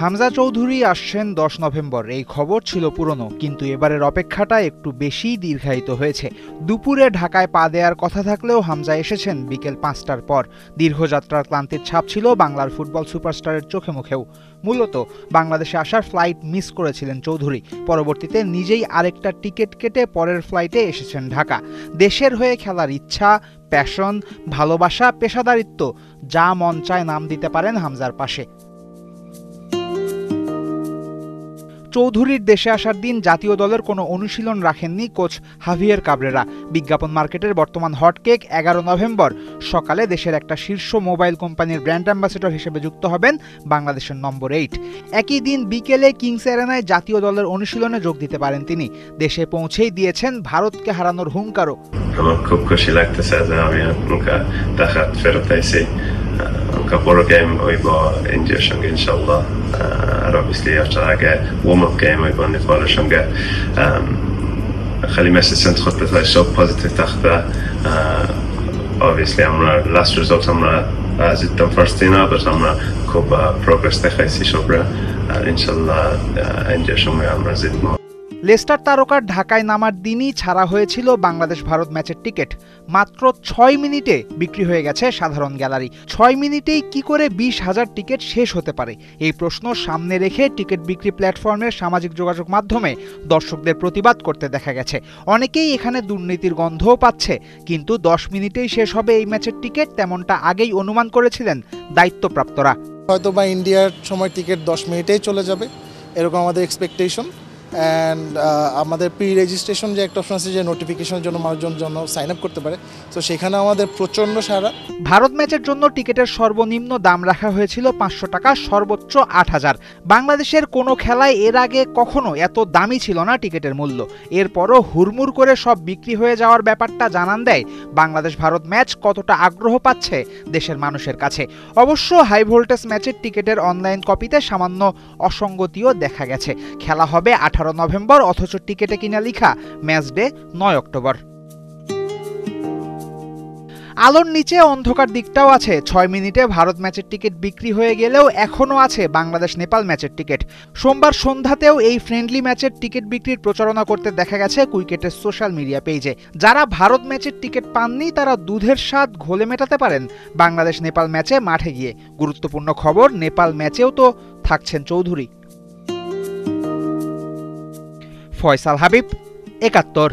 হামজা চৌধুরী আসছেন 10 নভেম্বর। এই খবর ছিল পুরনো, কিন্তু এবারের অপেক্ষাটা একটু বেশিই দীর্ঘায়িত হয়েছে। দুপুরে ঢাকায় পা দেওয়ার কথা থাকলেও হামজা এসেছেন বিকেল 5টার পর। দীর্ঘযাত্রার ক্লান্তির ছাপ ছিল বাংলার ফুটবল সুপারস্টারের চোখে মুখেও। মূলত বাংলাদেশে আসার ফ্লাইট মিস করেছিলেন চৌধুরী। পরবর্তীতে নিজেই আরেকটা টিকিট কেটে পরের ফ্লাইটে এসেছেন ঢাকা। দেশের হয়ে খেলার ইচ্ছা, প্যাশন, ভালোবাসা, পেশাদারিত্ব, যা মন চায় নাম দিতে পারেন হামজার পাশে। চৌধুরীর দেশে আসার দিন জাতীয় দলের কোনো অনুশীলন রাখেননি কোচ হাভিয়ের কাবরেরা। বিজ্ঞাপন মার্কেটের বর্তমান হটকেক 11 নভেম্বর সকালে দেশের একটা শীর্ষ মোবাইল কোম্পানির ব্র্যান্ড অ্যাম্বাসেডর হিসেবে যুক্ত হবেন বাংলাদেশের নম্বর 8। একই দিন বিকেলে কিংস এরেনায় জাতীয় দলের অনুশীলনে যোগ দিতে পারেন তিনি। দেশে পৌঁছেই দিয়েছেন ভারতকে হারানোর হুঙ্কারও। আমার খুব খুশি লাগতেছে যে আমি দেখা ফেরত আইছি। বড় গেম হইব ইন্ডিয়ার সঙ্গে ইনশাল্লাহ। আর অবভিয়াসলি আসার আগে ওয়ার্ম আপ গেম হইব নেপালের সঙ্গে। খালি মেসেজ সেন্ড করতে চাই সব পজিটিভ থাকতে। অবভিয়াসলি আমরা লাস্ট রেজাল্ট আমরা জিততাম ফার্স্ট দিন, বাট আমরা খুব প্রোগ্রেস দেখাইছি সবরা। আর ইনশাল্লাহ ইন্ডিয়ার সঙ্গে আমরা জিতবো। লেস্টার তারকার ঢাকায় নামার দিনই ছাড়া হয়েছিল বাংলাদেশ ভারত ম্যাচের টিকিট। মাত্র 6 মিনিটে বিক্রি হয়ে গেছে সাধারণ গ্যালারি। 6 মিনিটেই কি করে 20,000 টিকিট শেষ হতে পারে? এই প্রশ্ন সামনে রেখে টিকিট বিক্রি প্ল্যাটফর্মের সামাজিক যোগাযোগ মাধ্যমে দর্শকদের প্রতিবাদ করতে দেখা গেছে। অনেকেই এখানে দুর্নীতির গন্ধও পাচ্ছে। কিন্তু 10 মিনিটেই শেষ হবে এই ম্যাচের টিকিট, তেমনটা আগেই অনুমান করেছিলেন দায়িত্বপ্রাপ্তরা। হয়তো বা ইন্ডিয়ার সময় টিকিট 10 মিনিটেই চলে যাবে, এরকম আমাদের এক্সপেকটেশন। অ্যান্ড আমাদের প্রি রেজিস্ট্রেশন যে একটা অপশন আছে, যে নোটিফিকেশনের জন্য মানুষজন জন্য সাইন আপ করতে পারে, তো সেখানে আমাদের প্রচণ্ড সারা। ভারত ম্যাচের জন্য টিকিটের সর্বনিম্ন দাম রাখা হয়েছিল 500 টাকা, সর্বোচ্চ 8,000। বাংলাদেশের কোনো খেলায় এর আগে কখনো এত দামি ছিল না টিকিটের মূল্য। এরপরও হুড়মুড় করে সব বিক্রি হয়ে যাওয়ার ব্যাপারটা জানান দেয় বাংলাদেশ ভারত ম্যাচ কতটা আগ্রহ পাচ্ছে দেশের মানুষের কাছে। অবশ্য হাই ভোল্টেজ ম্যাচের টিকিটের অনলাইন কপিতে সামান্য অসঙ্গতিও দেখা গেছে। খেলা হবে 18 নভেম্বর, অথচ টিকেটে কিনা লিখা ম্যাচ ডে 9 অক্টোবর। আলোর নিচে অন্ধকার দিকটাও আছে। 6 মিনিটে ভারত ম্যাচের টিকিট বিক্রি হয়ে গেলেও এখনও আছে বাংলাদেশ নেপাল ম্যাচের টিকিট। সোমবার সন্ধ্যাতেও এই ফ্রেন্ডলি ম্যাচের টিকিট বিক্রির প্রচারণা করতে দেখা গেছে কুইকেটের সোশ্যাল মিডিয়া পেজে। যারা ভারত ম্যাচের টিকিট পাননি তারা দুধের স্বাদ ঘোলে মেটাতে পারেন বাংলাদেশ নেপাল ম্যাচে মাঠে গিয়ে। গুরুত্বপূর্ণ খবর, নেপাল ম্যাচেও তো থাকছেন চৌধুরী। ফয়সাল হাবিব, 71।